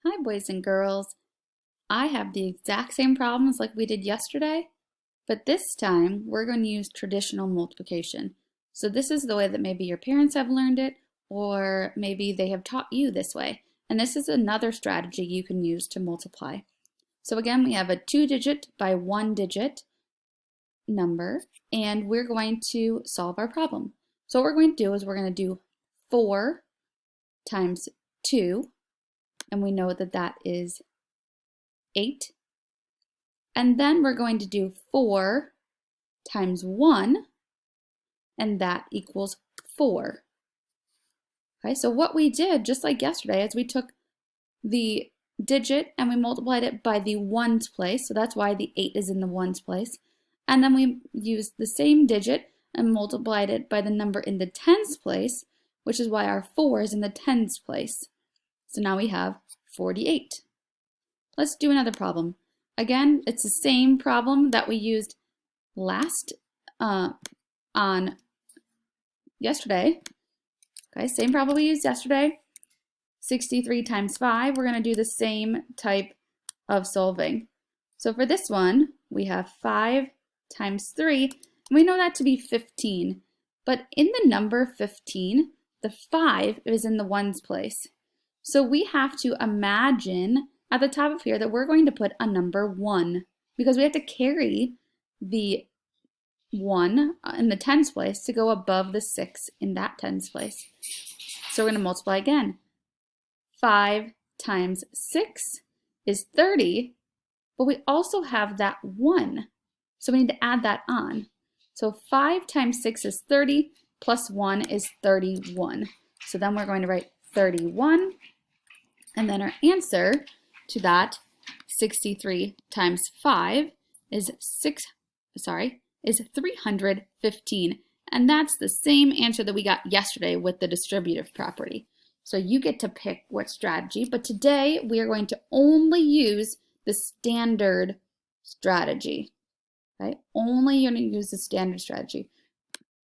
Hi, boys and girls. I have the exact same problems like we did yesterday, but this time we're going to use traditional multiplication. So this is the way that maybe your parents have learned it, or maybe they have taught you this way. And this is another strategy you can use to multiply. So again, we have a 2-digit by 1-digit number, and we're going to solve our problem. So what we're going to do is we're going to do 4 times 2, and we know that that is 8. And then we're going to do 4 times 1, and that equals 4. Okay, so what we did, just like yesterday, is we took the digit and we multiplied it by the ones place, so that's why the 8 is in the ones place. And then we used the same digit and multiplied it by the number in the tens place, which is why our 4 is in the tens place. So now we have 48. Let's do another problem. Again, it's the same problem that we used last on yesterday. Okay, same problem we used yesterday. 63 times 5, we're going to do the same type of solving. So for this one, we have 5 times 3, and we know that to be 15. But in the number 15, the 5 is in the ones place. So we have to imagine at the top of here that we're going to put a number 1 because we have to carry the 1 in the tens place to go above the 6 in that tens place. So we're going to multiply again. 5 times 6 is 30, but we also have that 1. So we need to add that on. So 5 times 6 is 30, plus 1 is 31. So then we're going to write 31, and then our answer to that, 63 times 5 is 315. And that's the same answer that we got yesterday with the distributive property. So you get to pick what strategy, but today we are going to only use the standard strategy. Okay? Only going to use the standard strategy.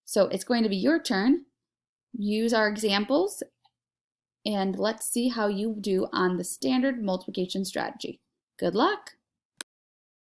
So it's going to be your turn. Use our examples, and let's see how you do on the standard multiplication strategy. Good luck!